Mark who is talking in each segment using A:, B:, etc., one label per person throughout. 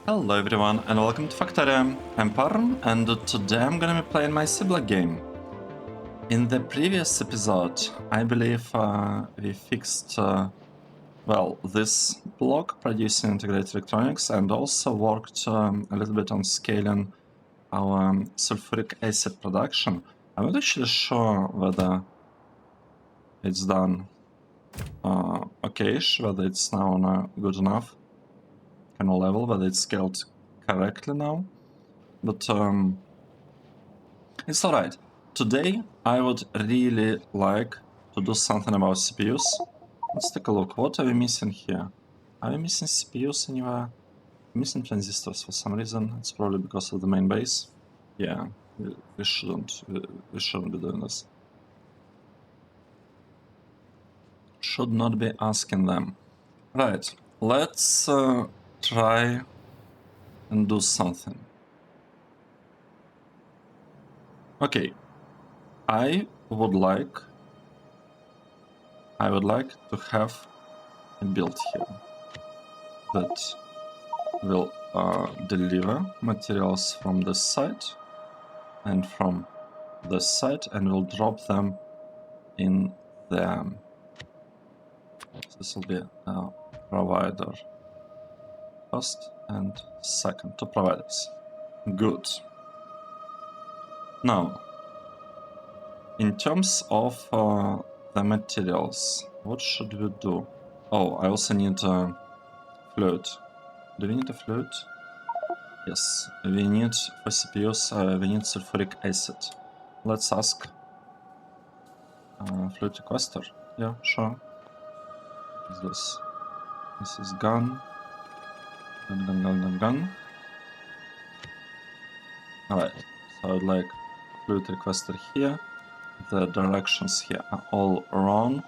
A: Hello everyone and welcome to Factorio. I'm Parm and today I'm gonna be playing my Seablock game. In the previous episode, I believe we fixed this block producing integrated electronics and also worked a little bit on scaling our sulfuric acid production. I'm not actually sure whether it's done okay-ish, whether it's now on a good enough kind of level, whether it's scaled correctly now, but it's alright. Today I would really like to do something about CPUs. Let's take a look. What are we missing here? Are we missing CPUs anywhere? Missing transistors for some reason. It's probably because of the main base. Yeah, we shouldn't be doing this. Should not be asking them. Right, let's try and do something. Okay, I would like to have a build here that will deliver materials from this side and from this side, and will drop them in the. This will be a provider first and second, two providers. Good. Now, in terms of the materials, what should we do? Oh, I also need a fluid. Do we need a fluid? Yes, we need for CPUs, we need sulfuric acid. Let's ask fluid requester. Yeah, sure. What is this? This is gun. Gun. Alright, so I would like fluid requester here. The directions here are all wrong.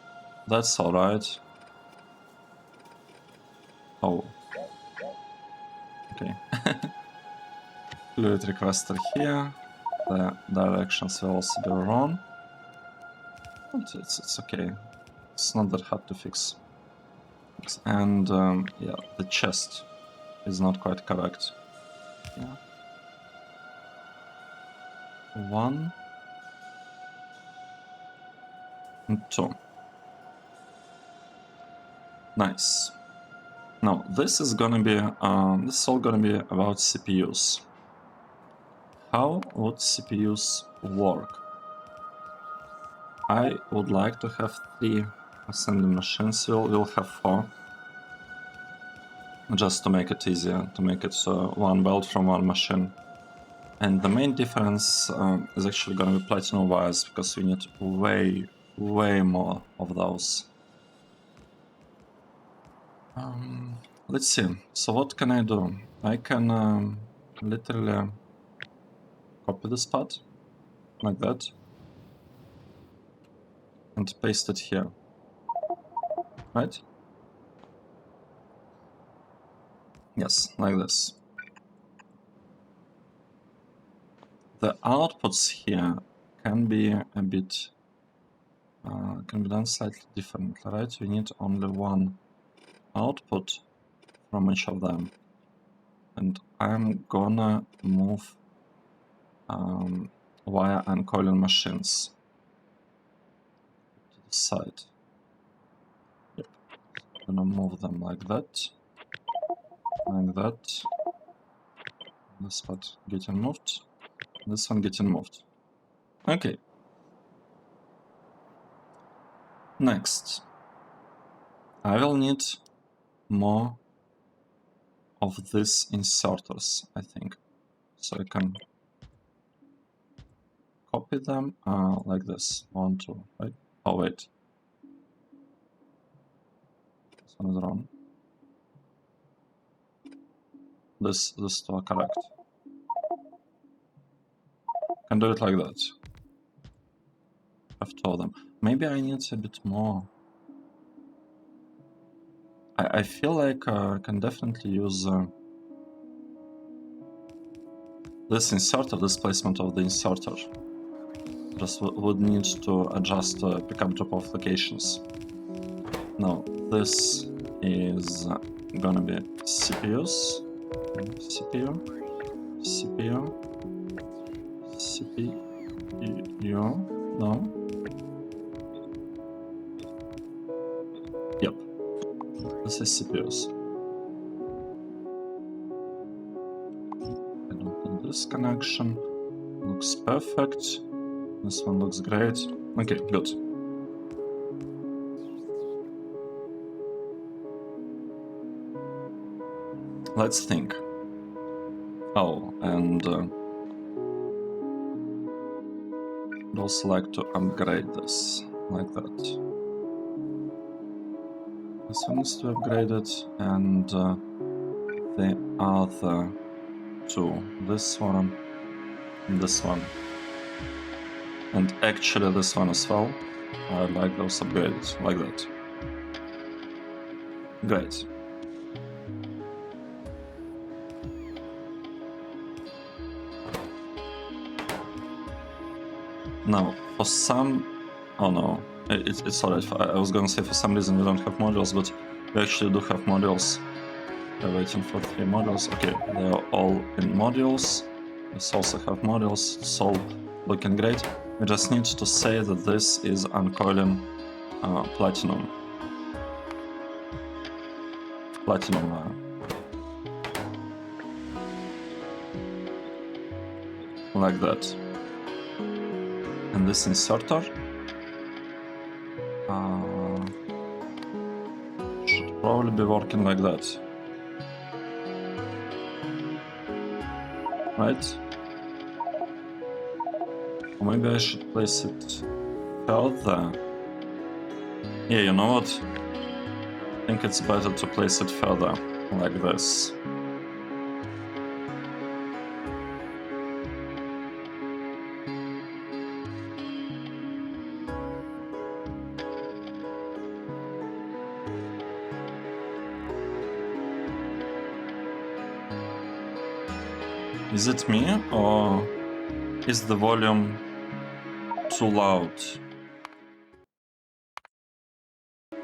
A: That's alright. Oh. Okay. Fluid requester here. The directions will also be wrong. But it's okay. It's not that hard to fix. And yeah, the chest is not quite correct. Yeah. 1 and 2. Nice. Now this is gonna be this is all gonna be about CPUs. How would CPUs work? I would like to have 3 assembly machines. We'll have 4, just to make it easier, to make it one build from one machine. And the main difference is actually going to be platinum wires, because we need way more of those. Let's see. So what can I do? I can literally copy this part like that and paste it here, right? Yes, like this. The outputs here can be a bit can be done slightly differently, right? We need only one output from each of them, and I'm gonna move wire and coiling machines to the side. Yep. I'm gonna move them like that. This part getting moved, this one getting moved. Okay. Next, I will need more of these inserters, I think. So I can copy them like this. 1, 2, right? Oh wait. This one is wrong. This two are correct. Can do it like that. Have 2 of them. Maybe I need a bit more. I feel like I can definitely use this inserter, this placement of the inserter. Just would need to adjust pickup drop off locations. Now this is gonna be CPUs. CPU, CPU, CPU, no. Yep, this is CPUS. I don't need this connection. Looks perfect. This one looks great. Okay, good. Let's think. Oh, and I'd also like to upgrade this, like that. This one needs to be upgraded, and the other two. This one, and this one. And actually this one as well. I like those upgrades, like that. Great. Now, for some... Oh no, it's alright. I was gonna say for some reason we don't have modules, but we actually do have modules. We're waiting for 3 modules. Okay, they're all in modules. This also have modules. It's all looking great. We just need to say that this is uncoiling platinum. Platinum like that. And this inserter should probably be working like that. Right? Or maybe I should place it further. Yeah, you know what? I think it's better to place it further, like this. Is it me, or is the volume too loud?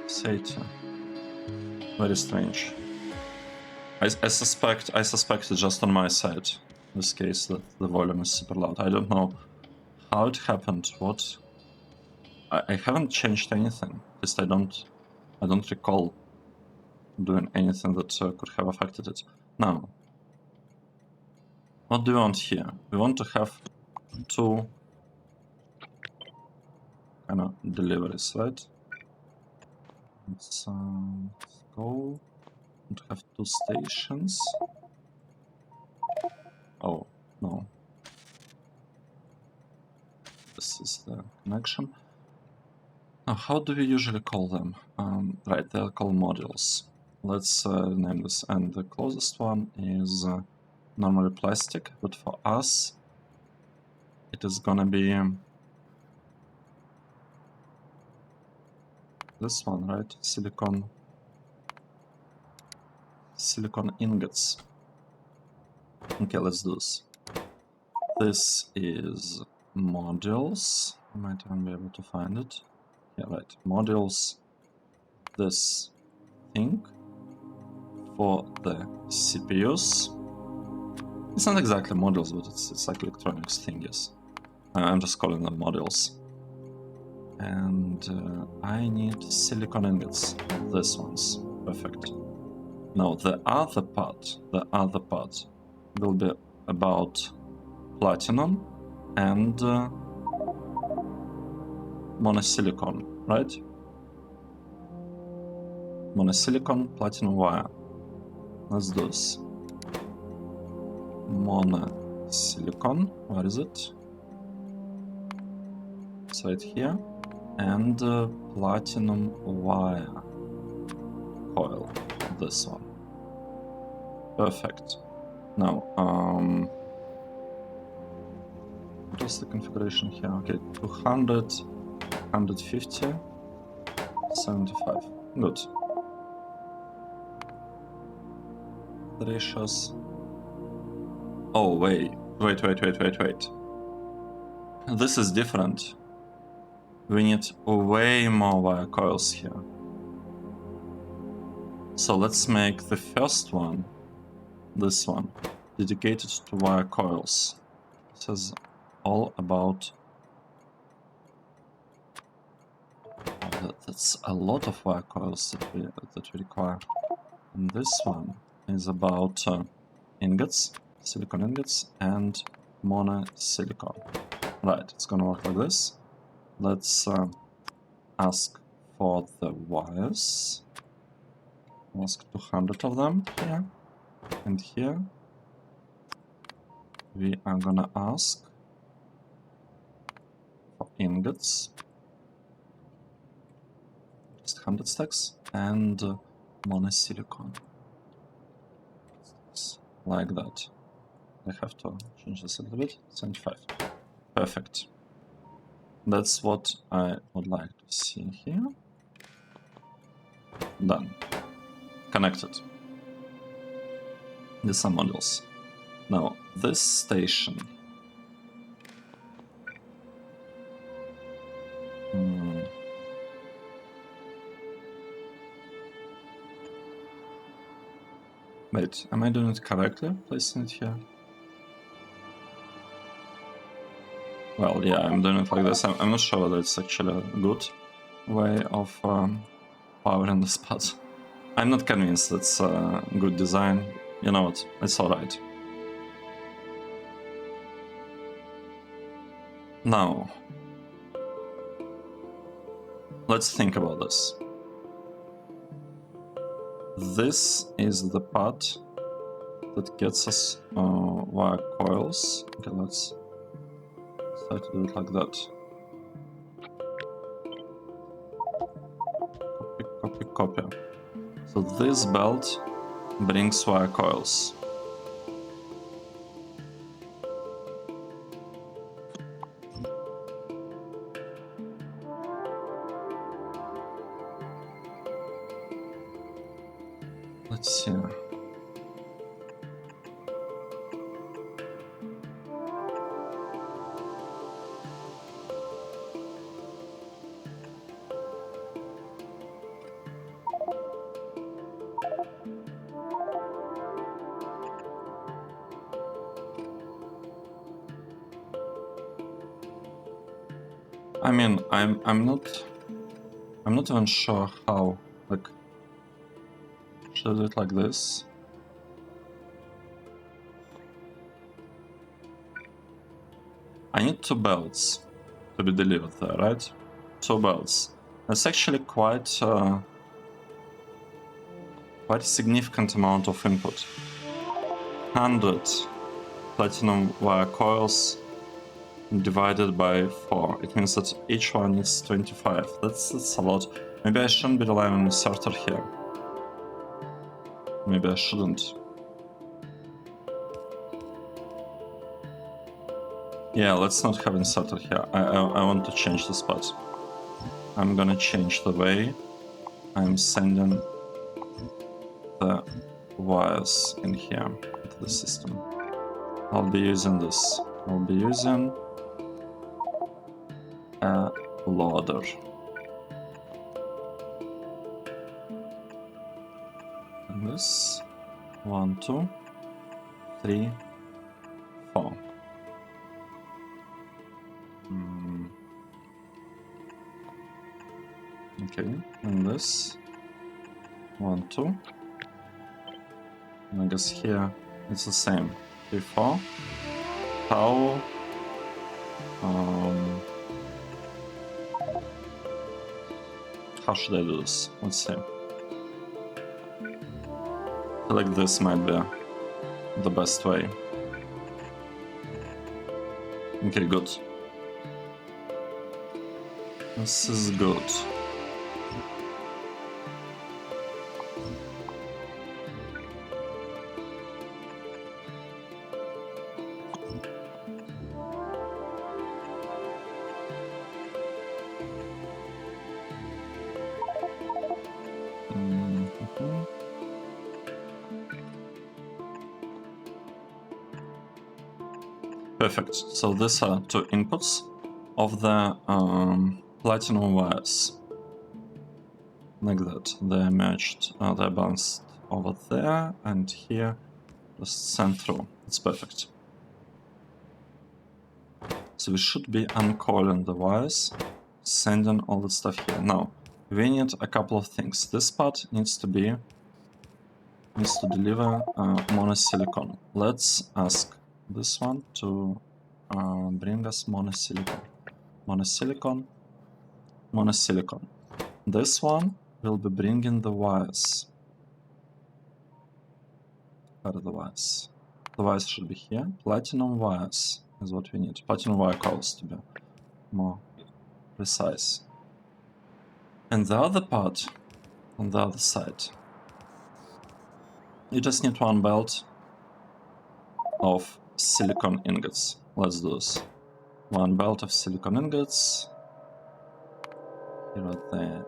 A: Satan. Very strange. I suspect it's just on my side. In this case, that the volume is super loud. I don't know how it happened. What? I haven't changed anything. At least I don't recall doing anything that could have affected it. Now, what do we want here? We want to have 2 kind of deliveries, right? Let's go. To have 2 stations. Oh, no. This is the connection. Now, how do we usually call them? Right, they're called modules. Let's name this. And the closest one is normally plastic, but for us, it is gonna be this one, right? Silicon ingots. Okay, let's do this. This is modules. I might even be able to find it. Yeah, right. Modules. This thing for the CPUs. It's not exactly modules, but it's like electronics thing, yes. I'm just calling them modules. And I need silicon ingots. This one's perfect. Now the other part will be about platinum and monosilicon, right? Monosilicon platinum wire. Let's do this. Monosilicon, where is it? It's right here. And platinum wire coil, this one. Perfect. Now, what is the configuration here? Okay, 200, 150, 75. Good. The ratios. Oh, wait. This is different. We need way more wire coils here. So let's make the first one this one, dedicated to wire coils. This is all about... That's a lot of wire coils that we require. And this one is about ingots, silicon ingots, and monosilicon. Right, it's gonna work like this. Let's ask for the wires. Ask 200 of them here. And here we are gonna ask for ingots. Just 100 stacks. And monosilicon. Like that. I have to change this a little bit. 75. Perfect. That's what I would like to see here. Done. Connected. These are modules. Now, this station. Wait, am I doing it correctly? Placing it here? Well, yeah, I'm doing it like this. I'm not sure whether it's actually a good way of powering the spot. I'm not convinced it's a good design. You know what? It's alright. Now, let's think about this. This is the part that gets us wire coils. Okay, let's try to do it like that. Copy, copy, copy. So this belt brings wire coils. Let's see. I mean, I'm not even sure how. Like, should I do it like this? I need 2 belts to be delivered there, right? 2 belts. That's actually quite a significant amount of input. 100 platinum wire coils divided by 4. It means that each one is 25. That's a lot. Maybe I shouldn't be relying on inserter here. Maybe I shouldn't. Yeah, let's not have inserter here. I want to change the spot. I'm gonna change the way I'm sending the wires in here into the system. I'll be using this. I'll be using a loader. And this 1, 2, 3, 4. Okay, and this 1, 2. And I guess here it's the same. 3, 4. How? How should I do this? Let's see. I feel like this might be the best way. Okay, good. This is good. Perfect. So these are 2 inputs of the platinum wires. Like that. They're matched, they're bounced over there and here Just send through. It's perfect. So we should be uncoiling the wires, sending all the stuff here. Now, we need a couple of things. This part needs to deliver monosilicon. Let's ask this one to bring us monosilicon. Monosilicon. This one will be bringing the wires. Where are the wires? The wires should be here. Platinum wires is what we need. Platinum wire coils, to be more precise. And the other part, on the other side, you just need one belt of silicon ingots. Let's do this. One belt of silicon ingots. Here are the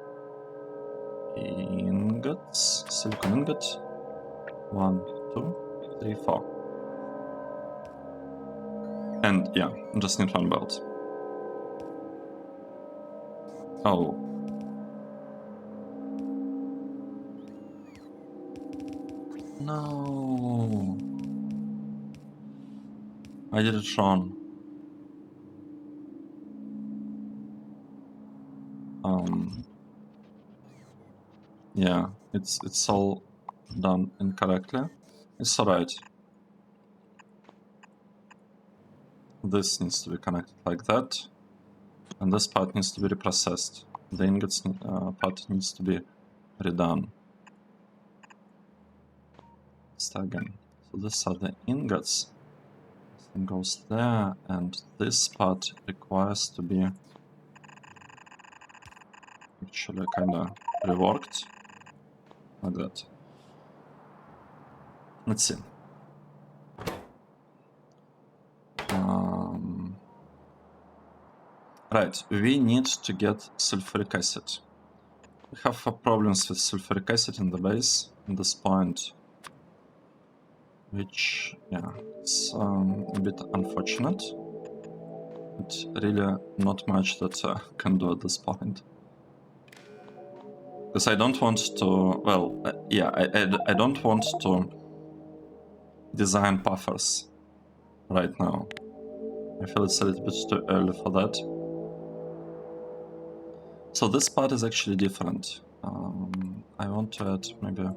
A: ingots. Silicon ingot. 1, 2, 3, 4. And yeah, just need one belt. Oh. No. I did it wrong. Yeah, it's all done incorrectly. It's alright. This needs to be connected like that, and this part needs to be reprocessed. The ingots part needs to be redone. Start again. So these are the ingots. This thing goes there, and this part requires to be actually kind of reworked like that. Let's see. Right, we need to get sulfuric acid. We have problems with sulfuric acid in the base at this point, which, yeah, it's a bit unfortunate, but really not much that I can do at this point. Because I don't want to, well, yeah, I don't want to design buffers right now. I feel it's a little bit too early for that. So this part is actually different. I want to add maybe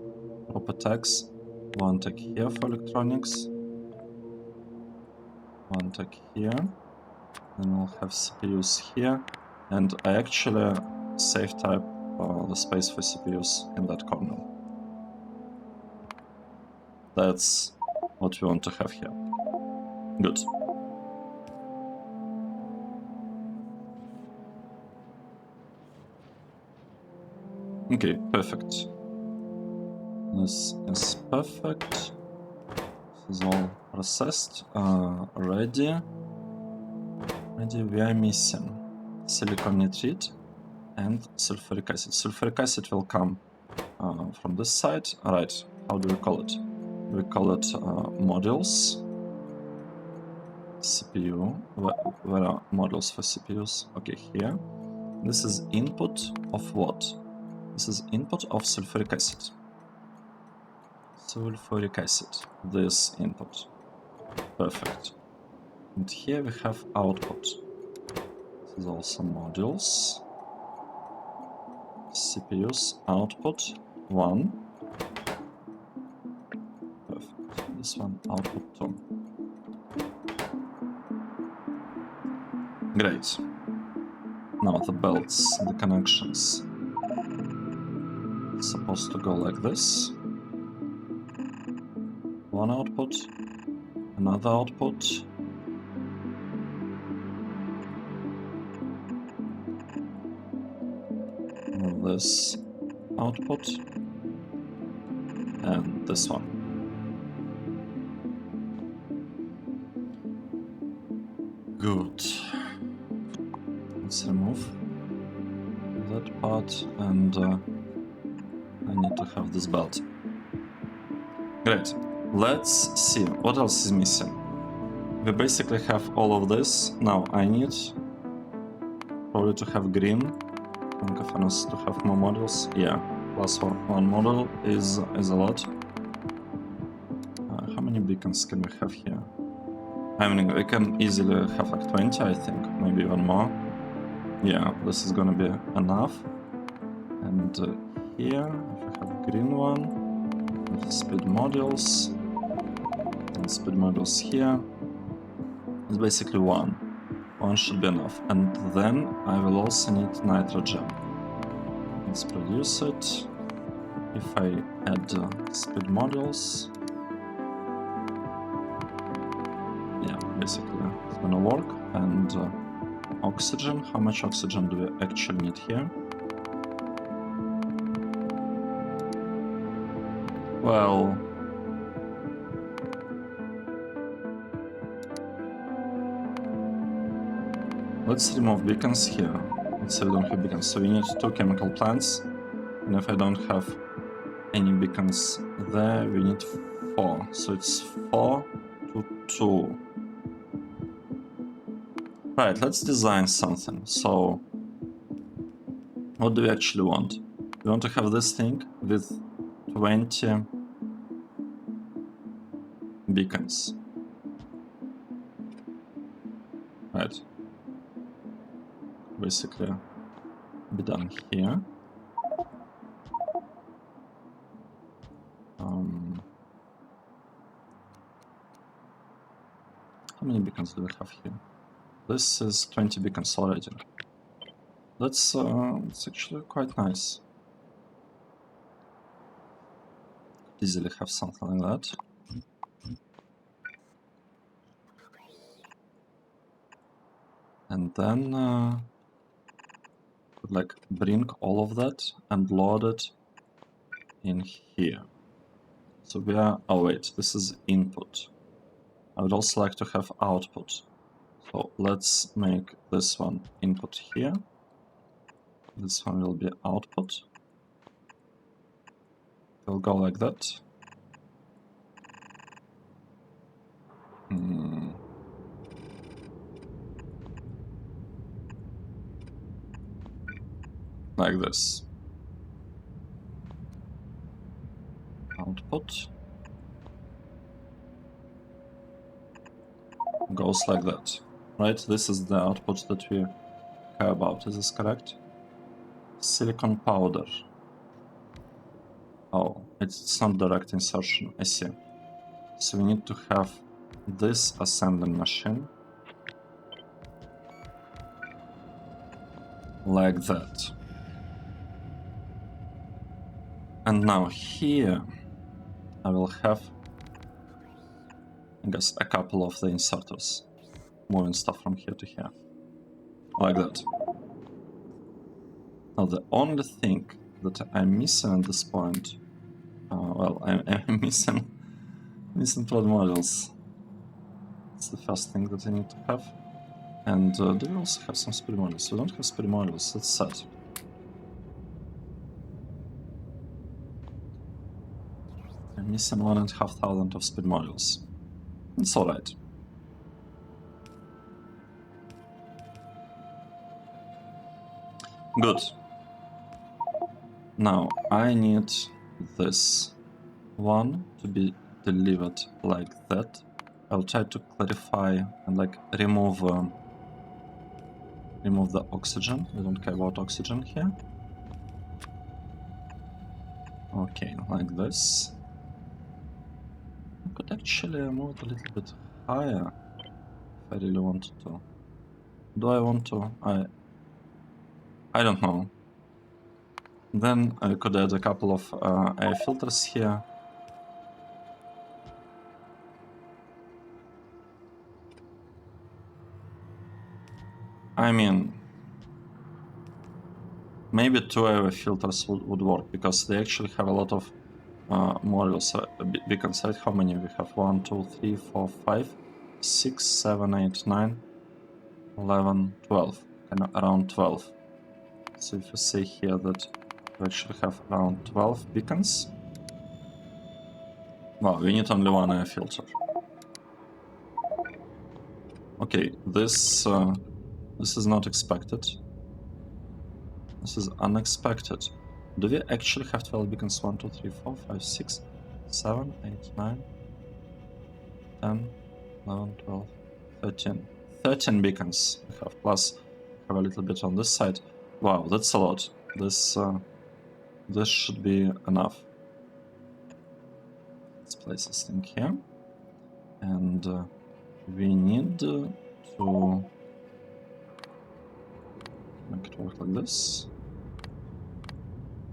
A: proper tags. One tag here for electronics. One tag here. Then we'll have CPUs here. And I actually save type the space for CPUs in that corner. That's what we want to have here. Good. Okay, perfect. This is perfect. This is all processed. Ready. We are missing silicon nitride and sulfuric acid. Sulfuric acid will come from this side. Alright, how do we call it? We call it modules. CPU. Where are modules for CPUs? Okay, here. This is input of what? This is input of sulfuric acid. Sulfuric acid. This input. Perfect. And here we have output. This is also modules. CPUs output 1. Perfect. This one output 2. Great. Now the belts, the connections. It's supposed to go like this. One output, another output. And this output. And this one. Good. Let's remove that part, and I need to have this belt. Great. Let's see what else is missing. We basically have all of this. Now I need probably to have green. Think of us to have more models. Yeah, plus one model is a lot. How many beacons can we have here? I mean, we can easily have like 20, I think, maybe even more. Yeah, this is gonna be enough. And here, if we have a green one, with speed modules, and speed modules here, it's basically one. One should be enough. And then I will also need nitrogen. Let's produce it. If I add speed modules, yeah, basically it's gonna work. And oxygen, how much oxygen do we actually need here? Well, let's remove beacons here. Let's say we don't have beacons. So we need 2 chemical plants. And if I don't have any beacons there, we need 4. So it's 4 to 2. Right, let's design something. So, what do we actually want? We want to have this thing with 20 beacons. Right. Basically, be done here. How many beacons do we have here? This is 20 beacons already. That's it's actually quite nice. Easily have something like that. And then could like bring all of that and load it in here. So we are, oh wait, this is input. I would also like to have output. So let's make this one input here. This one will be output. It'll go like that. Like this. Output goes like that, right? This is the output that we care about. Is this correct? Silicon powder. Oh, it's not direct insertion. I see. So we need to have this assembling machine like that. And now here I will have, I guess, a couple of the inserters moving stuff from here to here, like that. Now the only thing that I'm missing at this point, well, I'm missing prod modules. It's the first thing that I need to have. And do we also have some speed modules? We don't have speed modules, that's sad. I'm missing 1,500 of speed modules. It's alright. Good. Now, I need this one to be delivered like that. I'll try to clarify and like remove the oxygen. We don't care about oxygen here. Okay, like this. I could actually move it a little bit higher if I really wanted to. Do I want to? I don't know. Then I could add a couple of air filters here. I mean, maybe 2 air filters would work, because they actually have a lot of modules, beacons, right? How many we have? 1, 2, 3, 4, 5, 6, 7, 8, 9, 11, 12. Kind of around 12. So if you say here that we actually have around 12 beacons. Well, we need only 1 air filter. Okay, this is not expected. This is unexpected. Do we actually have 12 beacons? 1, 2, 3, 4, 5, 6, 7, 8, 9. 10, 11, 12, 13. 13 beacons we have, plus have a little bit on this side. Wow, that's a lot. This should be enough. Let's place this thing here. And we need to make it work like this.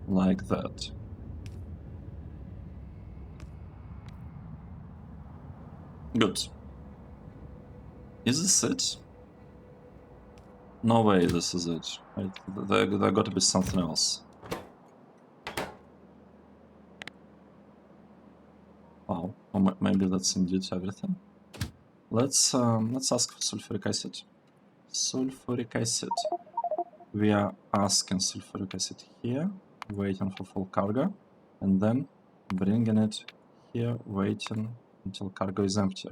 A: Like that. Good. Is this it? No way this is it. Right? There got to be something else. Wow. Or maybe that's indeed everything. Let's ask for sulfuric acid. Sulfuric acid. We are asking sulfuric acid here, waiting for full cargo, and then bringing it here, waiting until cargo is empty.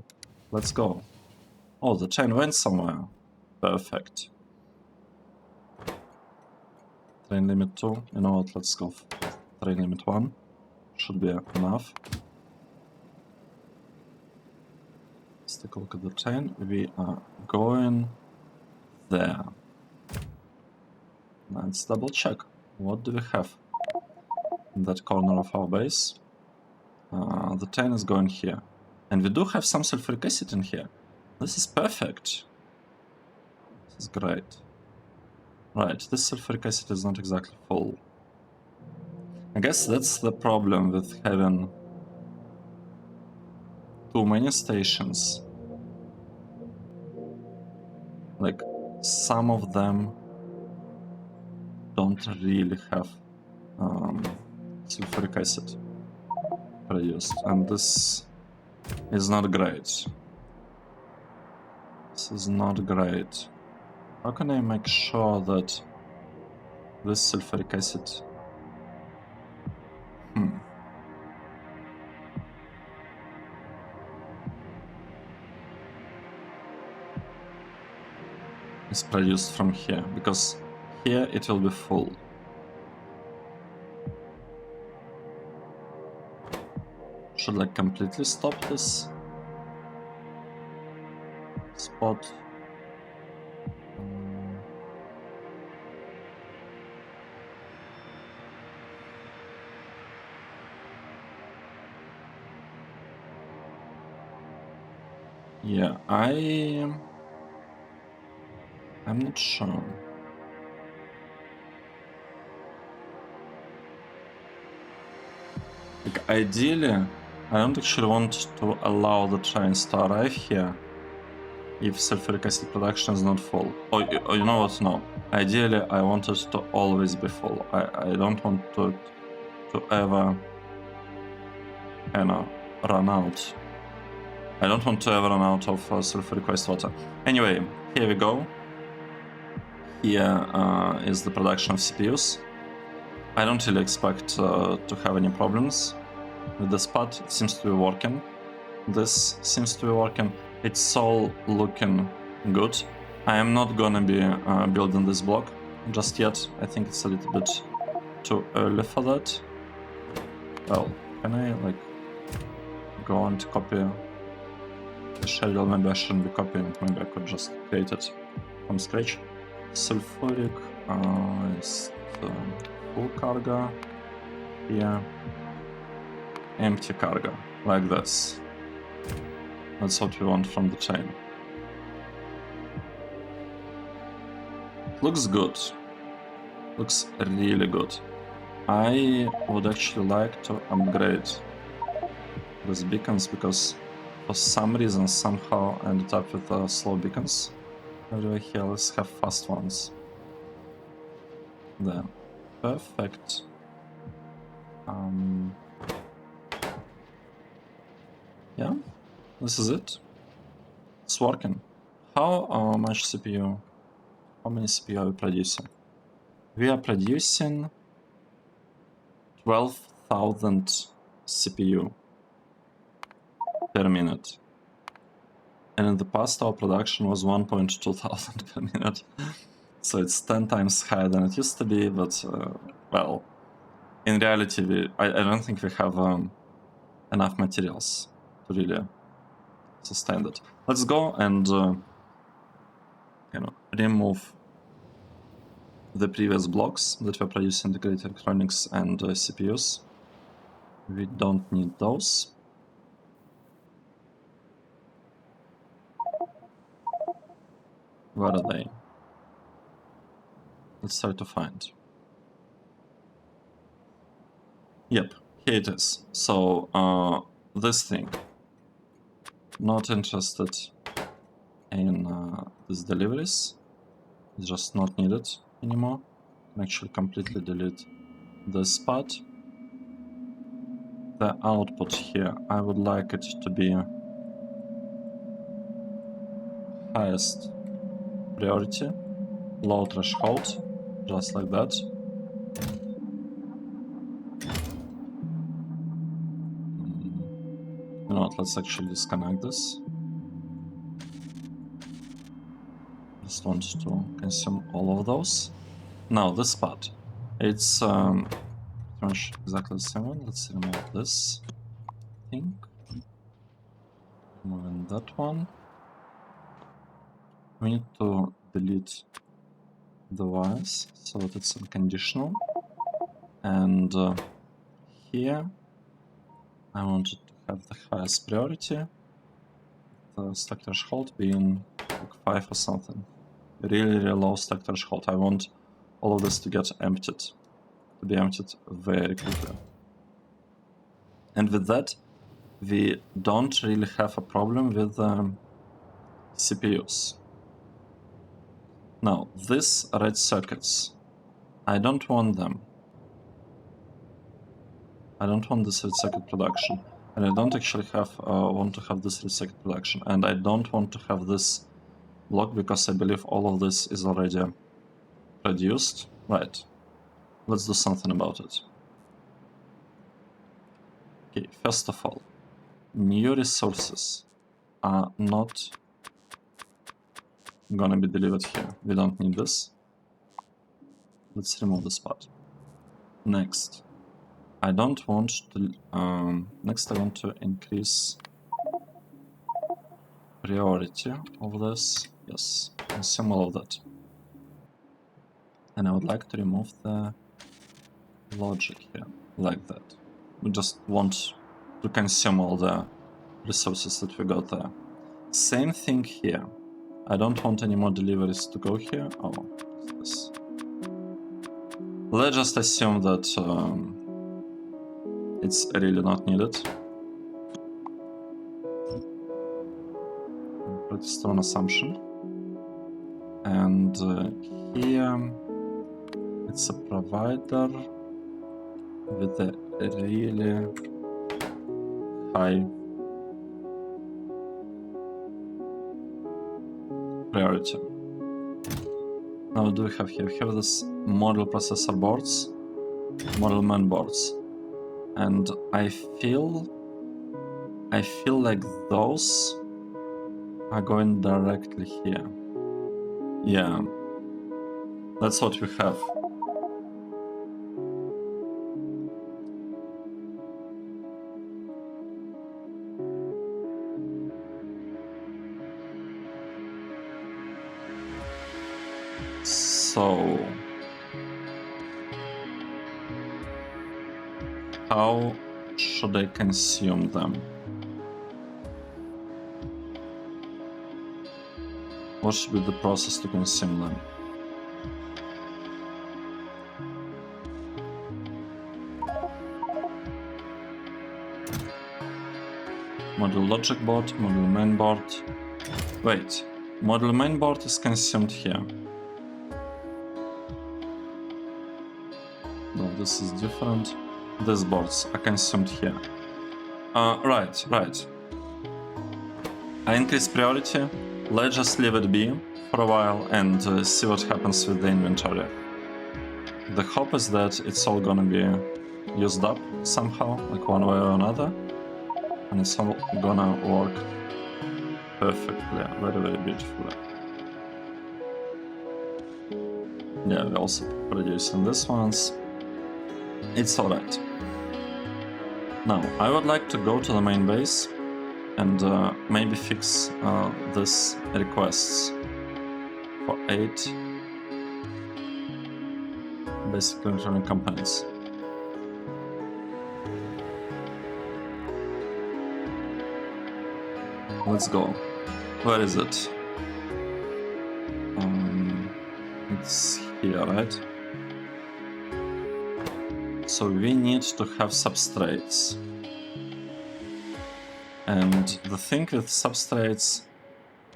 A: Let's go. Oh, the chain went somewhere. Perfect. Train limit 2. You know what? Let's go for train limit 1. Should be enough. Let's take a look at the train. We are going there. Let's double check. What do we have in that corner of our base? The train is going here. And we do have some sulfuric acid in here. This is perfect. This is great. Right, this sulfuric acid is not exactly full. I guess that's the problem with having too many stations. Like, some of them don't really have sulfuric acid produced, and this is not great. This is not great. How can I make sure that this sulfuric acid is produced from here? Because here it will be full. Should I completely stop this spot? Yeah, I'm not sure. Like, ideally, I don't actually want to allow the trains to arrive here if sulfuric acid production is not full. Oh, you know what? No. Ideally, I want it to always be full. I don't want to ever, run out. I don't want to ever run out of sulfuric wastewater. Anyway, here we go. Here is the production of CPUs. I don't really expect to have any problems with this part. It seems to be working. This seems to be working. It's all looking good. I am not gonna be building this block just yet. I think it's a little bit too early for that. Well, can I like go on to copy the schedule? Maybe I shouldn't be copying. Maybe I could just create it from scratch. Sulfuric is full cargo here, empty cargo, like this. That's what we want from the chain. Looks good. Looks really good. I would actually like to upgrade these beacons because for some reason somehow I ended up with slow beacons. Over here, let's have fast ones. There. Perfect. Yeah, this is it. It's working. How much CPU? How many CPU are we producing? We are producing 12,000 CPU per minute. And in the past, our production was 1.2 thousand per minute. So it's 10 times higher than it used to be, but, well, in reality, I don't think we have enough materials to really sustain that. Let's go and remove the previous blocks that were producing integrated electronics and CPUs. We don't need those. Where are they? Let's try to find. Yep, here it is. So this thing. Not interested in these deliveries. It's just not needed anymore. I can actually completely delete this part. The output here, I would like it to be highest priority, low threshold, just like that. You know what, let's actually disconnect this. Just want to consume all of those. Now this part, it's pretty much exactly the same one. Let's remove this thing. Removing that one. We need to delete the wires so that it's unconditional. And here I wanted to have the highest priority, the stack threshold being like 5 or something. Really low stack threshold. I want all of this to get emptied, to be emptied very quickly. And with that, we don't really have a problem with CPUs. Now, these red circuits, I don't want them. I don't want this red circuit production, and I don't actually want to have this red circuit production, and I don't want to have this block because I believe all of this is already produced. Right, let's do something about it. Okay, first of all, new resources are not gonna be delivered here. We don't need this. Let's remove this part. Next, I don't want to. Next, I want to increase priority of this. Yes, consume all of that. And I would like to remove the logic here, like that. We just want to consume all the resources that we got there. Same thing here. I don't want any more deliveries to go here. Oh, what's this? Let's just assume that it's really not needed. Pretty strong assumption. And here it's a provider with a really high priority. Now what do we have here? We have this model processor boards, model main boards, and I feel like those are going directly here. Yeah, that's what we have. So, how should I consume them? What should be the process to consume them? Model logic board, model main board. Wait, model main board is consumed here. No, this is different. These boards are consumed here. Right. I increase priority. Let's just leave it be for a while and see what happens with the inventory. The hope is that it's all gonna be used up somehow, like one way or another, and it's all gonna work perfectly, very beautifully. Yeah, we're also producing these ones. It's alright. Now, I would like to go to the main base and maybe fix this requests for 8 basic electronic components. Let's go. Where is it? It's here, right? So we need to have substrates. And the thing with substrates,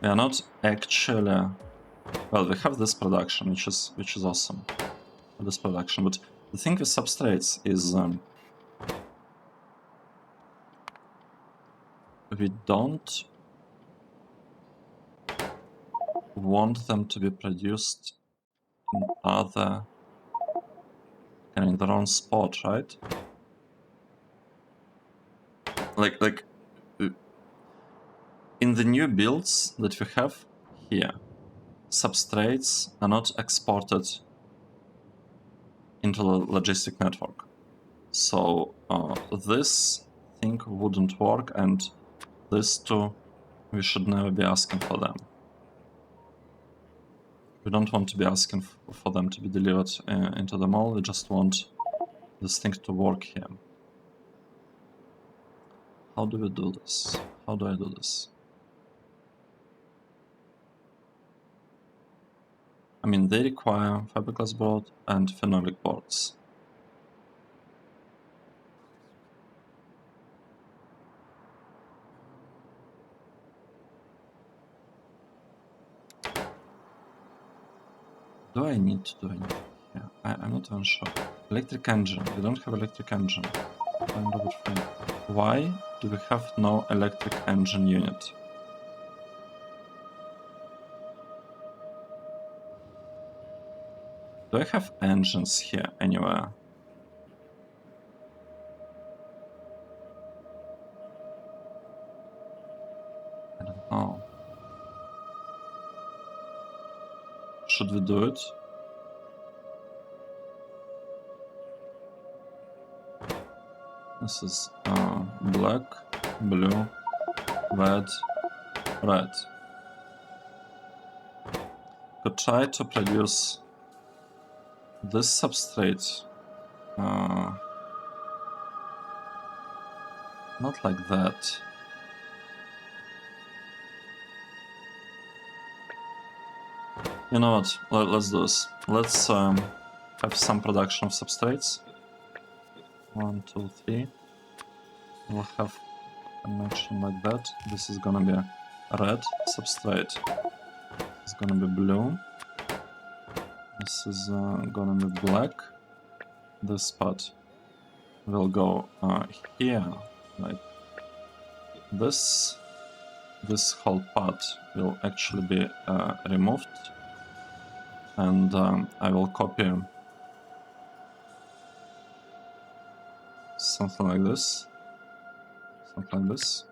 A: we are not actually... Well, we have this production, which is awesome. This production, but the thing with substrates is we don't want them to be produced in other, in their own spot, right? Like in the new builds that we have here, substrates are not exported into the logistic network. So this thing wouldn't work, and this too, we should never be asking for them. We don't want to be asking for them to be delivered into the mall, we just want this thing to work here. How do we do this? How do I do this? I mean, they require fiberglass board and phenolic boards. Do I need to do anything here? I'm not even sure. Electric engine. We don't have electric engine. Why do we have no electric engine unit? Do I have engines here anywhere? I don't know. Should we do it? This is black, blue, red, red. Could try to produce this substrate. Not like that. You know what? Let's do this. Let's have some production of substrates. 1, 2, 3. We'll have connection like that. This is gonna be a red substrate. It's gonna be blue. This is gonna be black. This part will go here, like this. This whole part will actually be removed, and I will copy something like this. Something like this.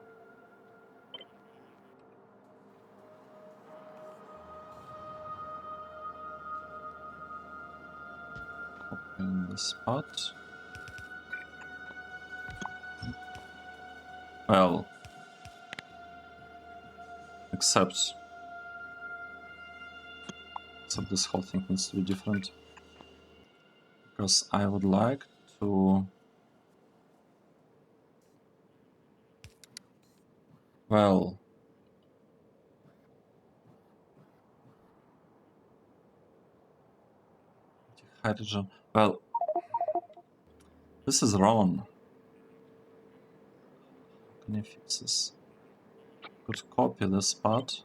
A: In this part. Well, except this whole thing needs to be different, because I would like to, well, hydrogen. Well, this is wrong. How can I fix this? Could copy this part,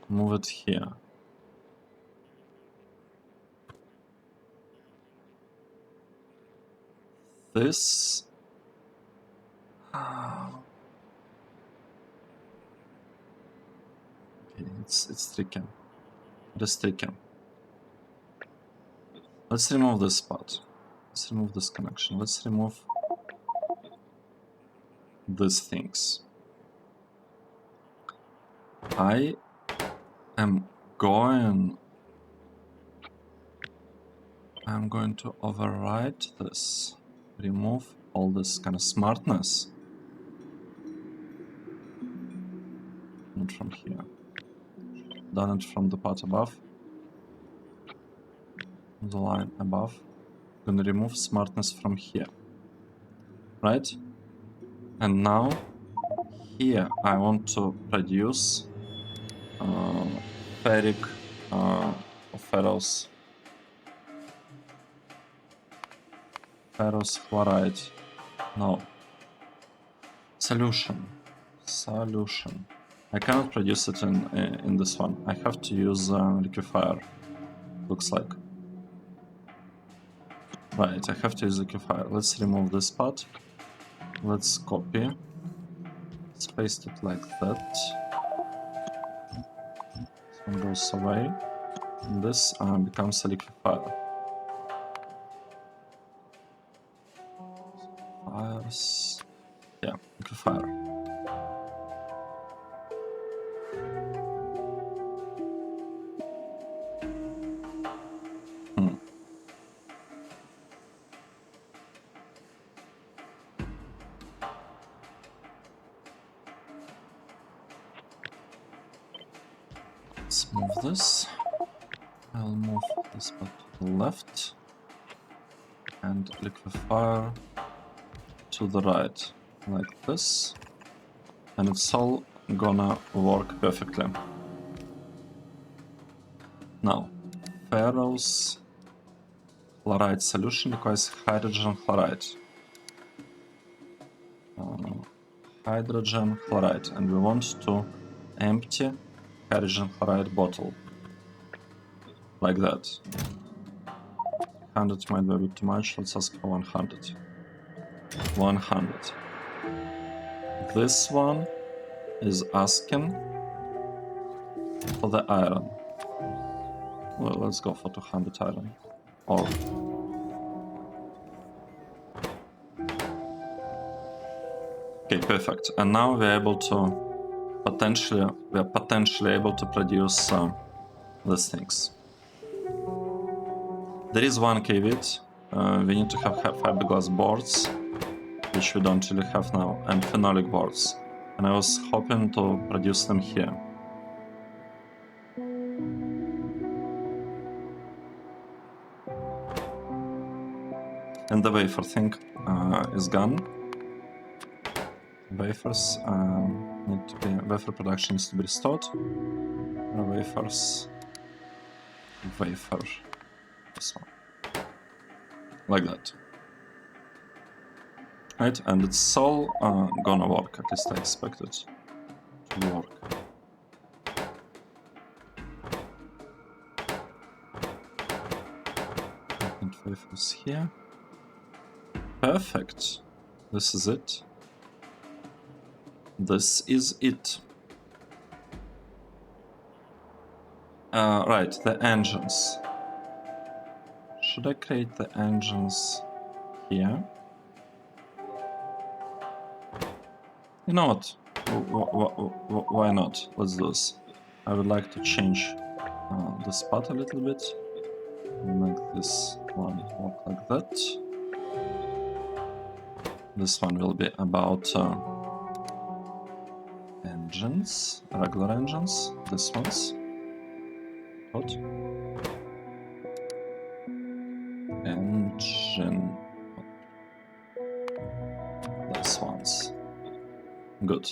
A: move it here. This. Okay, it's tricky. It is tricky. Let's remove this part. Let's remove this connection. Let's remove these things. I am going to override this. Remove all this kind of smartness. Not from here. Done it from the part above. The line above. Gonna remove smartness from here. Right? And now here I want to produce ferric ferrous chloride. No. Solution. I cannot produce it in this one. I have to use liquefier. Looks like. Right, I have to use liquefier. Let's remove this part. Let's copy. Let's paste it like that. This one goes away. And this becomes a liquefier. Fires. Yeah, liquefier. Let's move this. I'll move this part to the left. And liquefier to the right. Like this. And it's all gonna work perfectly. Now, ferrous chloride solution requires hydrogen chloride. Hydrogen chloride, and we want to empty hydrogen chloride bottle. Like that. 100 might be a bit too much, let's ask for 100. 100. This one is asking for the iron. Well, let's go for 200 iron. Or okay, perfect. And now we're able to potentially able to produce these things. There is one caveat. We need to have fiberglass boards, which we don't really have now, and phenolic boards. And I was hoping to produce them here. And the wafer thing is gone. Wafers need to be, wafer production needs to be restored. Wafers, wafer, this one, like that. Right, and it's all gonna work. At least I expect it to work. And wafers here. Perfect. This is it. This is it. Right, the engines. Should I create the engines here? You know what? Why not? Let's do this. I would like to change the spot a little bit. Make this one work like that. This one will be about engines, regular engines. This one's what? Engine. This one's good.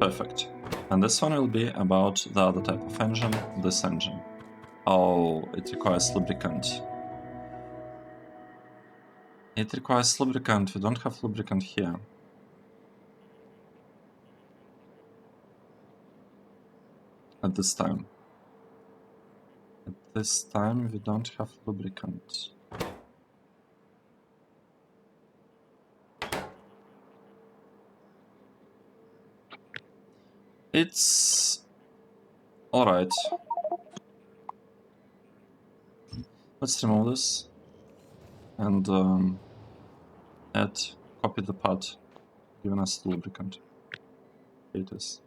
A: Perfect. And this one will be about the other type of engine, this engine. Oh, it requires lubricant. It requires lubricant. We don't have lubricant here. At this time. At this time, we don't have lubricant. It's alright. Let's remove this and copy the part giving us the lubricant. Here it is.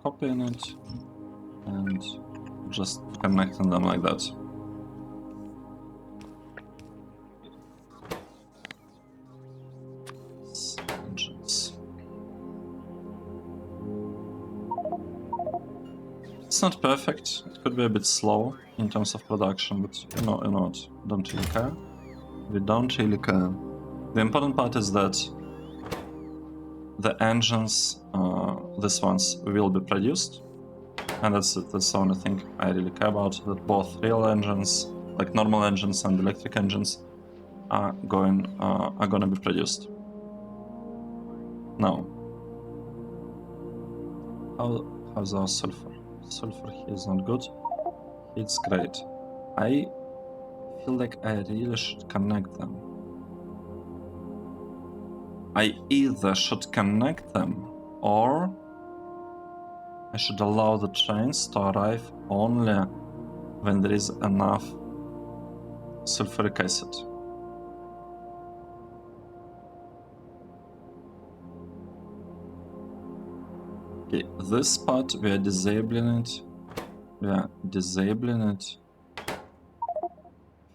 A: Copying it and just connecting them like that. not perfect. It could be a bit slow in terms of production, but you know what? Don't really care. We don't really care. The important part is that the engines, these ones, will be produced, and that's it. That's the only thing I really care about. That both real engines, like normal engines and electric engines, are gonna be produced. Now, how's our sulfur? Sulfur here is not good. It's great. I feel like I really should connect them. I either should connect them or I should allow the trains to arrive only when there is enough sulfuric acid. Okay, this part we are disabling it. We are disabling it.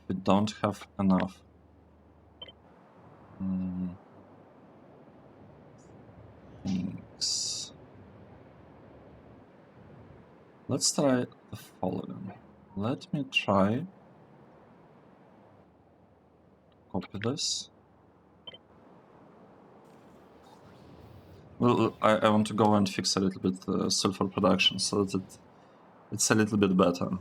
A: We don't have enough. Things. Let's try the following. Let me try copy this. Well, I want to go and fix a little bit the sulfur production so that it's a little bit better.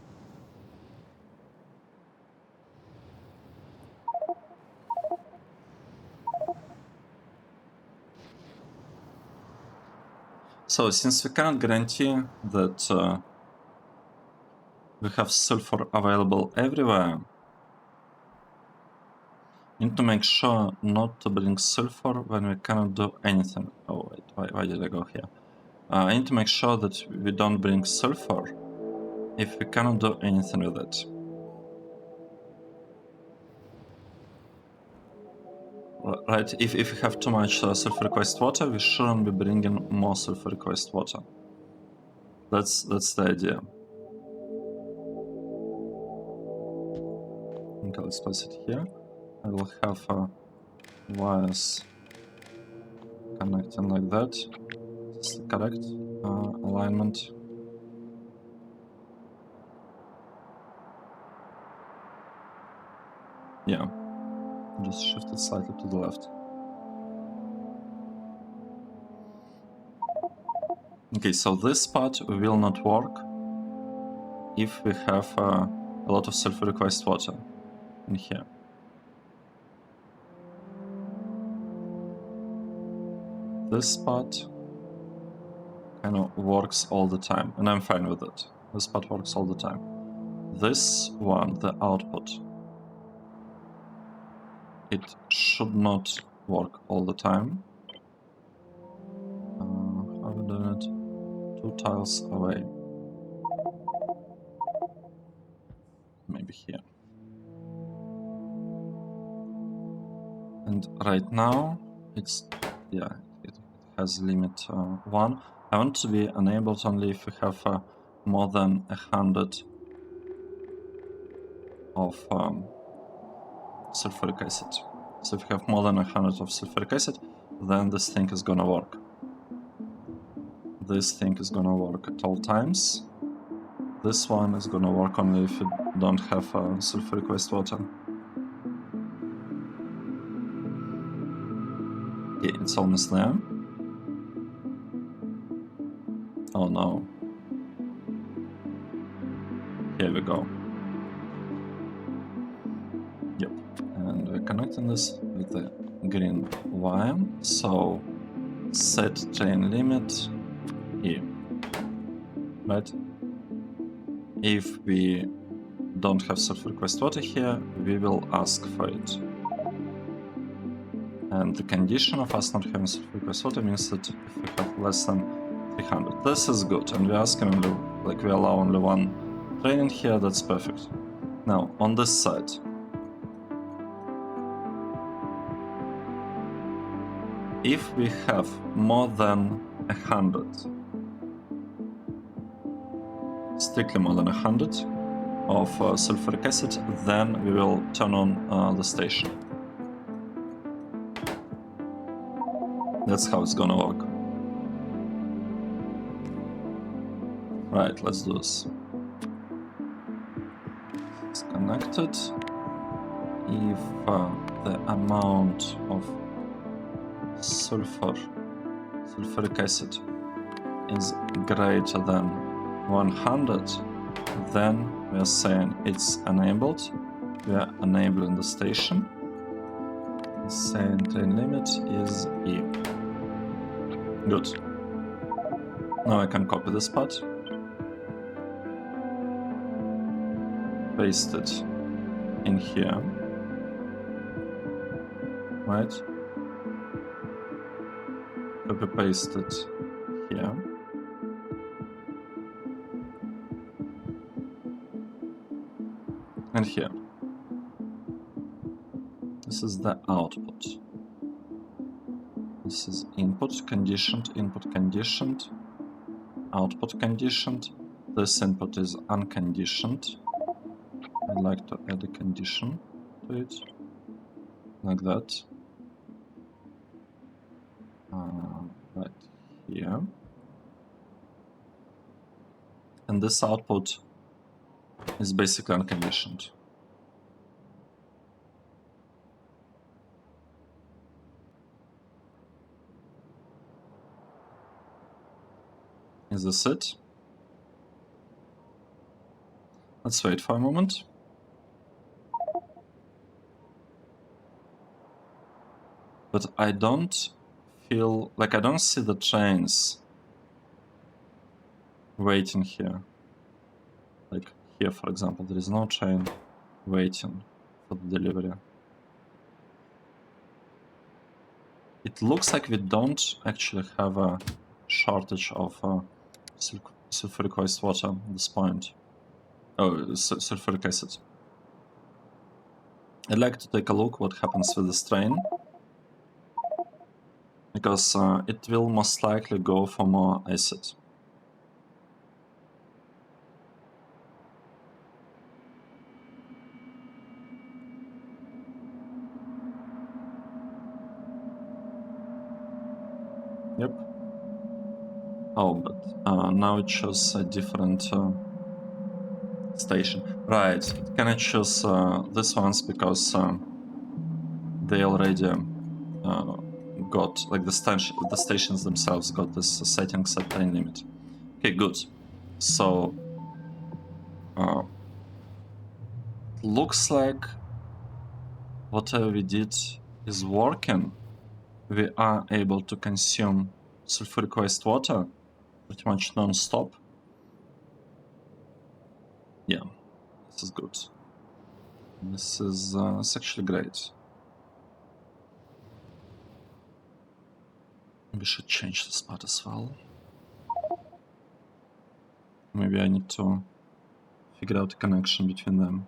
A: So, since we cannot guarantee that we have sulfur available everywhere, we need to make sure not to bring sulfur when we cannot do anything. Oh wait, why did I go here? I need to make sure that we don't bring sulfur if we cannot do anything with it. Right, if we have too much sulfuric wastewater, we shouldn't be bringing more sulfuric wastewater. That's the idea. Okay, let's place it here. I will have wires connecting like that. This is the correct alignment. Yeah, just shift it slightly to the left. Okay, so this part will not work if we have a lot of sulfuric wastewater in here. This part kind of works all the time, and I'm fine with it. This part works all the time. This one, the output, it should not work all the time. How are we doing it? 2 tiles away. Maybe here. And right now, it's, yeah, it has limit 1. I want to be enabled only if we have more than 100 of sulfuric acid. So if we have more than 100 of sulfuric acid, then this thing is gonna work. This thing is gonna work at all times. This one is gonna work only if you don't have sulfuric wastewater. Okay, it's almost there. Oh no. Here we go. Yep. And we're connecting this with the green wire. So set train limit here. Right? If we don't have sulfuric wastewater here, we will ask for it. And the condition of us not having sulfuric wastewater means that if we have less than 300, this is good. And we're asking only, like, we allow only 1 train in here, that's perfect. Now, on this side, if we have more than 100, strictly more than 100 of sulfuric acid, then we will turn on the station. That's how it's gonna work. Right, let's do this. It's connected. If the amount of sulfuric acid is greater than 100, then we are saying it's enabled. We are enabling the station. Saying train limit is E. Good. Now I can copy this part, paste it in here, right? Copy paste it here. And here. This is the output. This is input conditioned, output conditioned. This input is unconditioned. I'd like to add a condition to it, like that. Right here. And this output is basically unconditioned. Is this it? Let's wait for a moment. But I don't feel like I don't see the trains waiting here. Like here, for example, there is no train waiting for the delivery. It looks like we don't actually have a shortage of sulfuric wastewater at this point. Oh, sulfuric acid. I'd like to take a look what happens with this train, because it will most likely go for more acid. Yep. Oh, but now it shows a different station. Right, it cannot choose this ones because they already got, like the stations themselves got this settings at train limit. Okay, good. So looks like whatever we did is working. We are able to consume sulfuric wastewater pretty much non-stop. Yeah, this is good. This is actually great. We should change this part as well. Maybe I need to figure out a connection between them.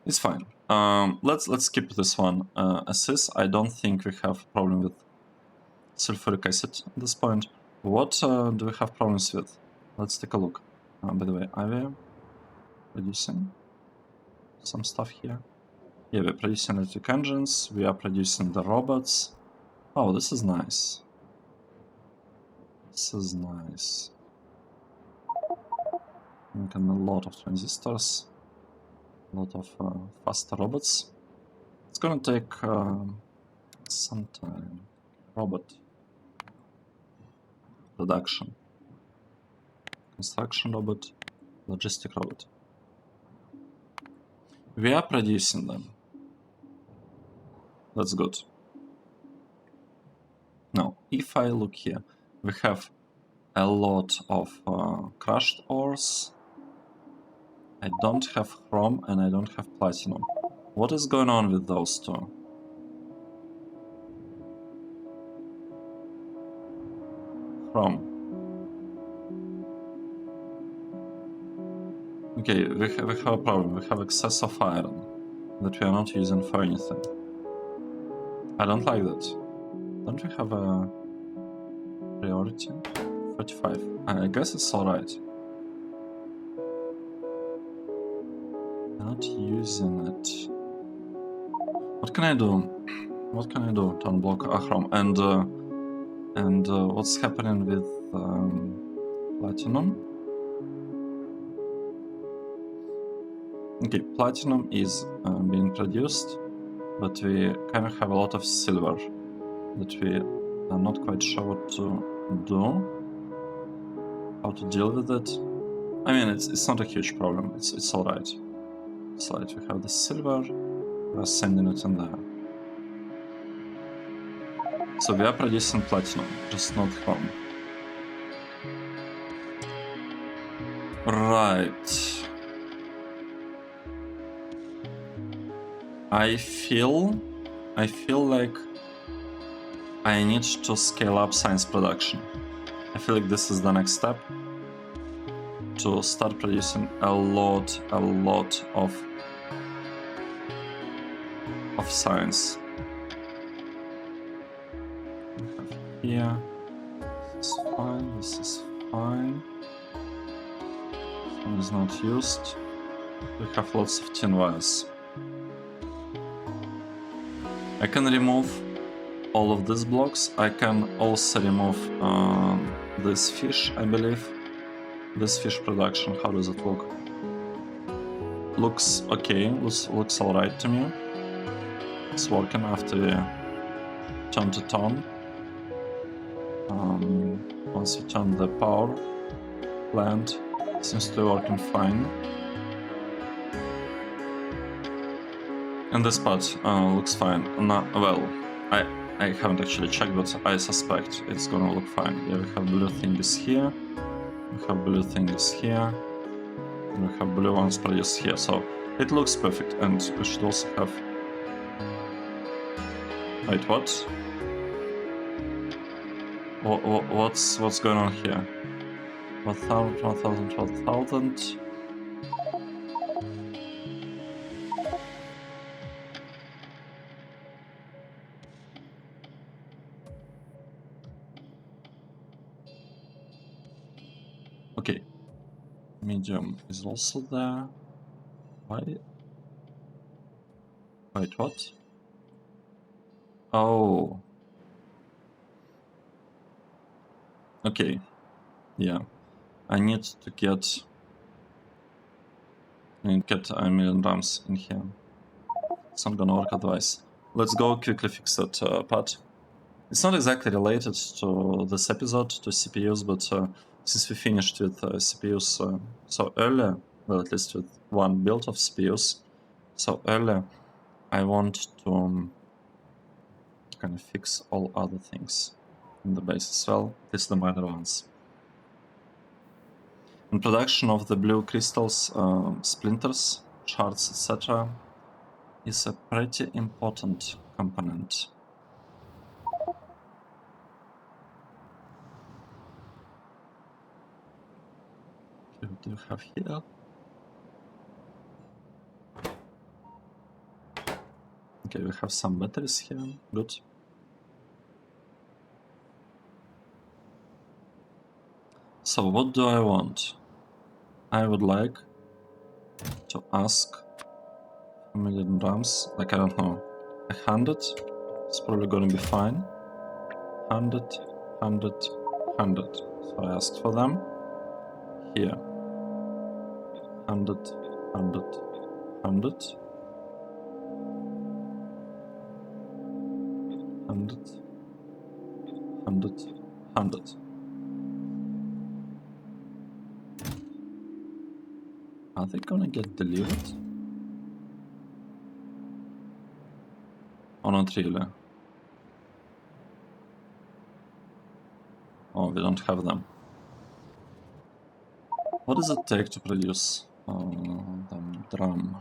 A: It's fine. Let's skip this one. As is, I don't think we have problem with sulfuric acid at this point. What do we have problems with? Let's take a look. By the way, are we producing some stuff here? Yeah, we're producing electric engines. We are producing the robots. Oh, this is nice. This is nice. Making a lot of transistors. A lot of faster robots. It's gonna take some time. Robot production, construction robot, logistic robot. We are producing them. That's good. Now, if I look here, we have a lot of crushed ores. I don't have chrome and I don't have platinum. What is going on with those two? Chrome. Okay, we have a problem. We have excess of iron that we are not using for anything. I don't like that. Don't we have a priority? 45. I guess it's alright. Not using it. What can I do? What can I do to unblock Ahram? And what's happening with platinum. Okay, platinum is being produced, but we kind of have a lot of silver that we are not quite sure what to do, how to deal with it. I mean, it's not a huge problem. It's all right. It's all right. We have the silver. We're sending it in there. So we are producing platinum, just not chrome. Right. I feel like I need to scale up science production. I feel like this is the next step, to start producing a lot of science. We have here, this is fine, this is fine. This one is not used. We have lots of tin wires. I can remove all of these blocks. I can also remove this fish, I believe. This fish production, how does it look? Looks okay, looks alright to me. It's working after we turn it on. Once you turn the power plant, it seems to be working fine. And this part looks fine. Well, I haven't actually checked, but I suspect it's gonna look fine. Yeah, we have blue things here, we have blue things here, and we have blue ones produced here. So it looks perfect, and we should also have... Wait, what? What's going on here? 1,000, 1,000, 12,000. Okay. Medium is also there. Why? Wait, what? Oh. Okay. Yeah. I need to get a million drums in here. It's not gonna work otherwise. Let's go quickly fix that part. It's not exactly related to this episode, to CPUs, but since we finished with CPUs so early, well, at least with one build of CPUs so early, I want to kind of fix all other things in the base as well, at least the minor ones. And production of the blue crystals, splinters, shards, etc. is a pretty important component. Okay, what do you have here? Okay, we have some batteries here, good. So what do I want? I would like to ask a million drums, like I don't know, 100, it's probably gonna be fine. 100, 100, 100. So I asked for them. Here. 100, 100, 100. 100, 100, 100. Are they gonna get delivered? Or not really? Oh, we don't have them. What does it take to produce the drum?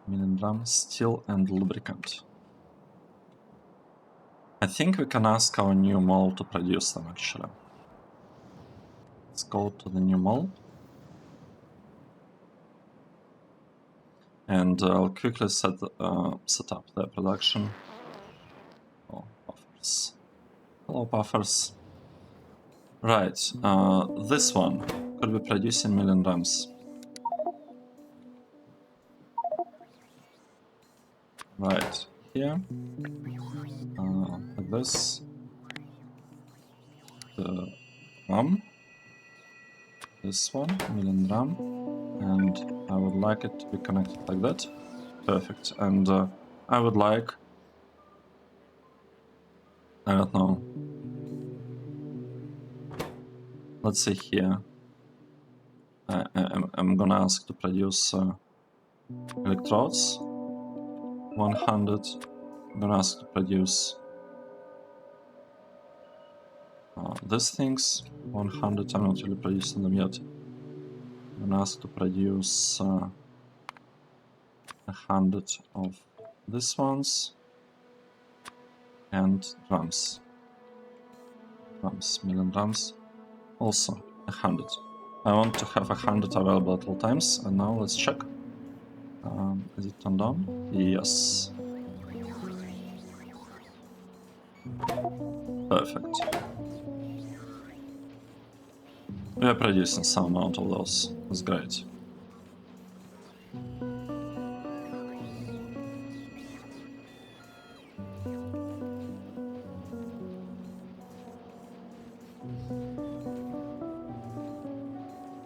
A: Million drum, steel and lubricant. I think we can ask our new mall to produce them actually. Let's go to the new mall. And I'll quickly set up the production. Oh, buffers. Hello, buffers. Right, this one could be producing million drums. Right, here. Like this. The drum. this one, million drum, and I would like it to be connected like that. Perfect. And I would like, I don't know, let's say here, I'm gonna ask to produce electrodes, 100. I'm gonna ask to produce these things, 100. I'm not really producing them yet. I'm gonna ask to produce 100 of these ones, and drums. Million drums. Also 100. I want to have 100 available at all times, and now let's check. Is it turned on? Yes. Perfect. We are producing some amount of those. That's great.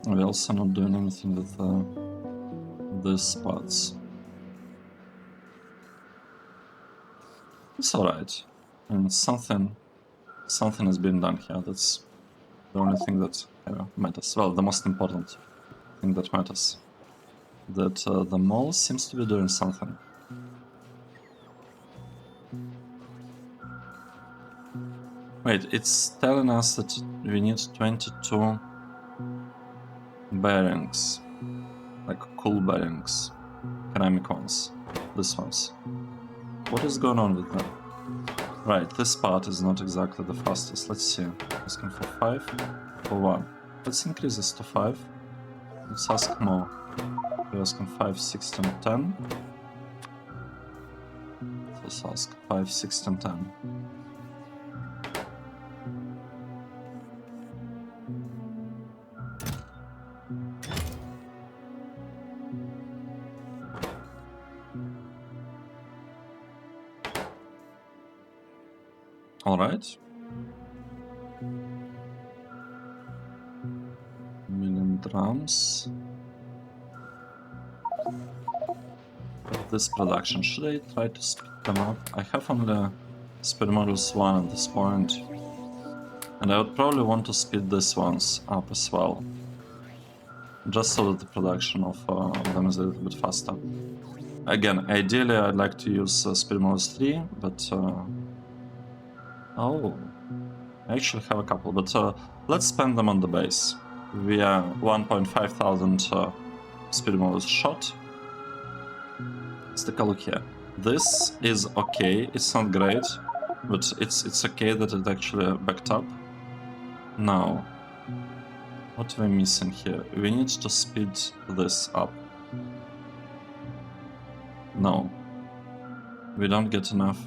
A: We're also not doing anything with these parts. It's alright. And something has been done here. That's the only thing that matters. Well, the most important thing that matters. That the mall seems to be doing something. Wait, it's telling us that we need 22 bearings. Like cool bearings. Ceramic ones. These ones. What is going on with them? Right, this part is not exactly the fastest. Let's see. Asking for 5 or 1. Let's increase this to 5. Let's ask more. We're asking 5, 16, 10. Let's ask 5, 16, 10. Alright. Million drums. This production, should I try to speed them up? I have only speed models 1 at this point, and I would probably want to speed these ones up as well, just so that the production of them is a little bit faster. Again, ideally I'd like to use speed models 3, but oh, I actually have a couple, but let's spend them on the base. We are 1,500 speed models shot. Let's take a look here. This is okay, it's not great, but it's okay that it actually backed up. Now, what are we missing here? We need to speed this up. No, we don't get enough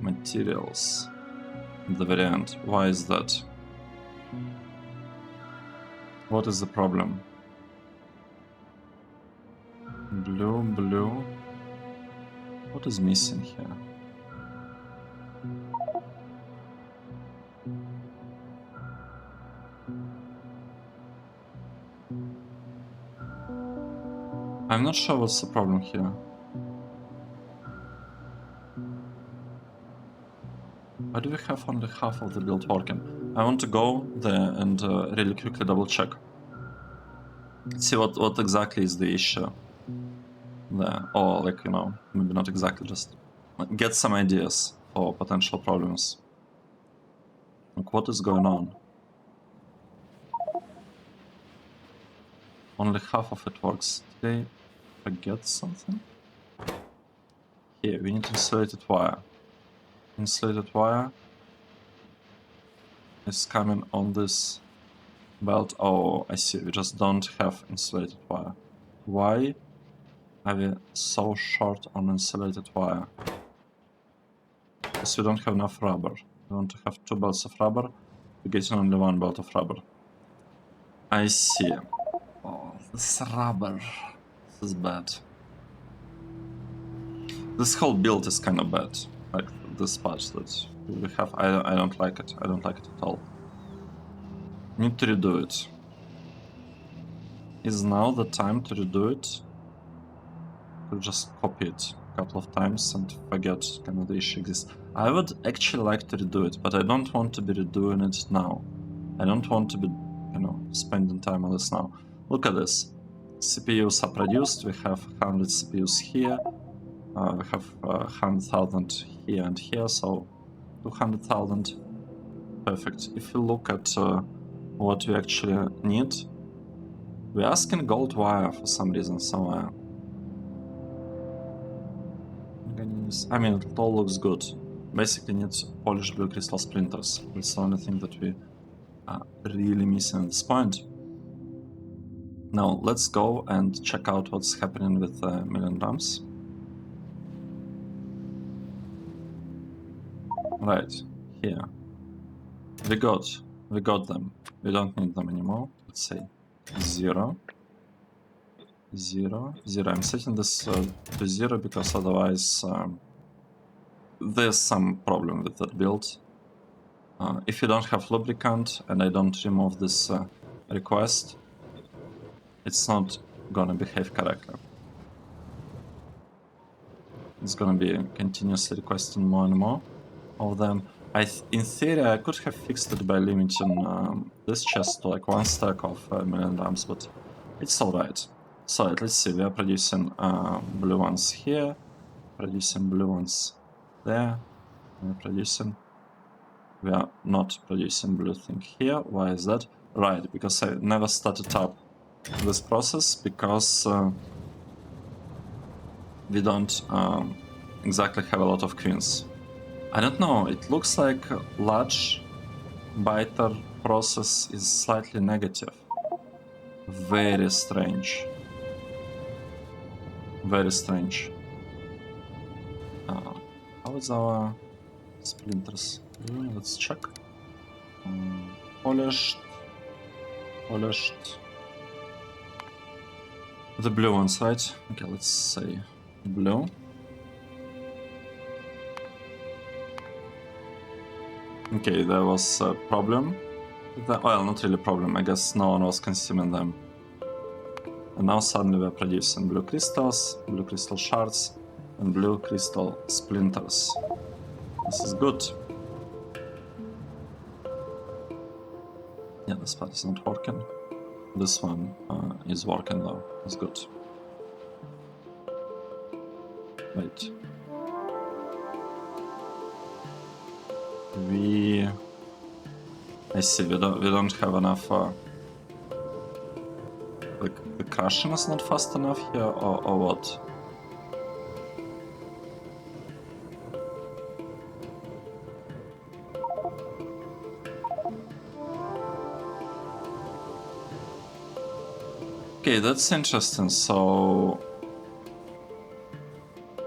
A: materials at the very end. Why is that? What is the problem? Blue. What is missing here? I'm not sure what's the problem here. Why do we have only half of the build working? I want to go there and really quickly double check. See what exactly is the issue there. Or like, you know, maybe not exactly, just get some ideas for potential problems. Like, what is going on? Only half of it works. Did I forget something? Here, we need insulated wire. Insulated wire is coming on this belt. Oh, I see. We just don't have insulated wire. Why are we so short on insulated wire? Because we don't have enough rubber. We want to have 2 belts of rubber. We're getting only 1 belt of rubber. I see. Oh, this rubber. This is bad. This whole build is kind of bad. Like this part that we have. I don't like it. I don't like it at all. Need to redo it. Is now the time to redo it? Could just copy it a couple of times and forget kind of the issue exists. I would actually like to redo it, but I don't want to be redoing it now. I don't want to be, spending time on this now. Look at this. CPUs are produced. We have 100 CPUs here. We have 100,000 here and here, so 200,000. Perfect. If you look at what we actually need, we're asking gold wire for some reason somewhere. I mean, it all looks good. Basically need polished blue crystal splinters. That's the only thing that we are really missing at this point. Now, let's go and check out what's happening with million drums. Right, here. We got them. We don't need them anymore. Let's say 0. 0, 0. I'm setting this to 0 because otherwise there's some problem with that build. If you don't have lubricant and I don't remove this request, it's not gonna behave correctly. It's gonna be continuously requesting more and more of them. In theory, I could have fixed it by limiting this chest to like 1 stack of million drums, but it's alright. So let's see, we are producing blue ones here, producing blue ones there, we are not producing blue thing here. Why is that? Right, because I never started up this process, because we don't exactly have a lot of queens. I don't know, it looks like large biter process is slightly negative. Very strange. Very strange. How is our splinters? Let's check. Polished. The blue ones, right? Okay, let's say blue. Okay, there was a problem. Well, not really a problem. I guess no one was consuming them. And now suddenly we're producing blue crystals, blue crystal shards, and blue crystal splinters. This is good. Yeah, this part is not working. This one is working though. It's good. Wait. I see. We don't have enough. Like the crushing is not fast enough here, or what? Okay, that's interesting. So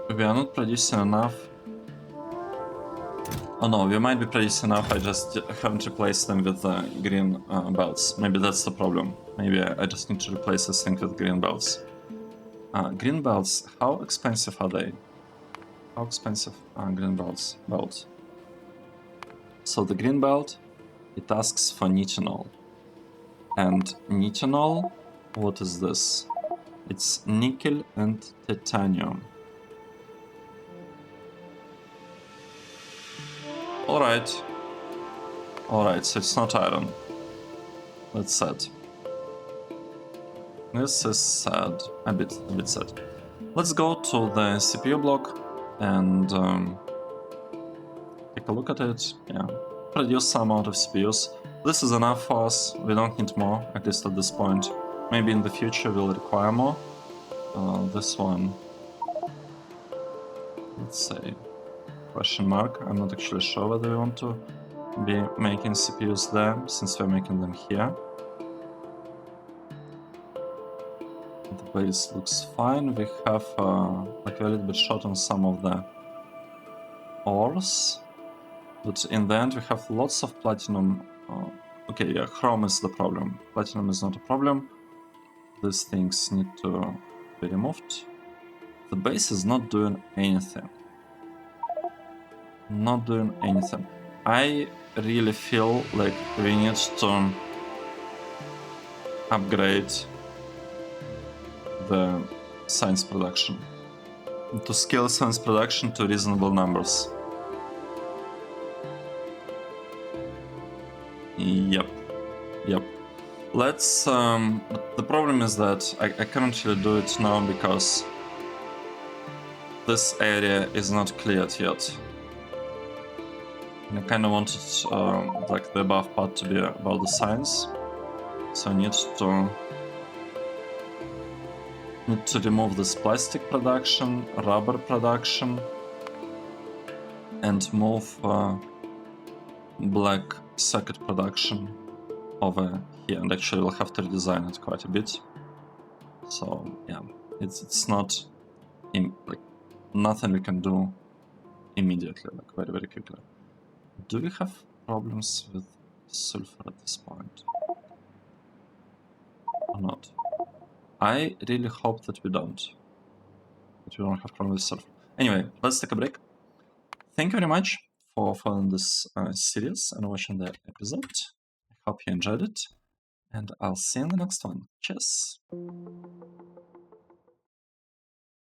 A: we are not producing enough. Oh no, we might be producing enough, I just haven't replaced them with green belts. Maybe that's the problem. Maybe I just need to replace this thing with green belts. Green belts, how expensive are they? How expensive are green belts? So the green belt, it asks for nitinol. And nitinol, what is this? It's nickel and titanium. Alright, so it's not iron. That's sad. This is sad, a bit sad. Let's go to the CPU block and take a look at it. Yeah, produce some amount of CPUs. This is enough for us. We don't need more, at least at this point. Maybe in the future we'll require more. This one, let's say, question mark. I'm not actually sure whether we want to be making CPUs there, since we're making them here. The base looks fine. We have like a little bit short on some of the ores, but in the end we have lots of platinum. Okay, yeah, chrome is the problem. Platinum is not a problem. These things need to be removed. The base is not doing anything. Not doing anything. I really feel like we need to upgrade the science production. To scale science production to reasonable numbers. Yep. Let's, but the problem is that I can't really do it now because this area is not cleared yet. And I kind of wanted like the above part to be about the science, so I need to remove this plastic production, rubber production, and move black circuit production over here. And actually we'll have to redesign it quite a bit. So yeah, it's not like nothing we can do immediately, like very quickly. Do we have problems with sulfur at this point or not? I really hope that we don't. That we don't have problems with sulfur. Anyway, let's take a break. Thank you very much for following this series and watching the episode. I hope you enjoyed it, and I'll see you in the next one. Cheers!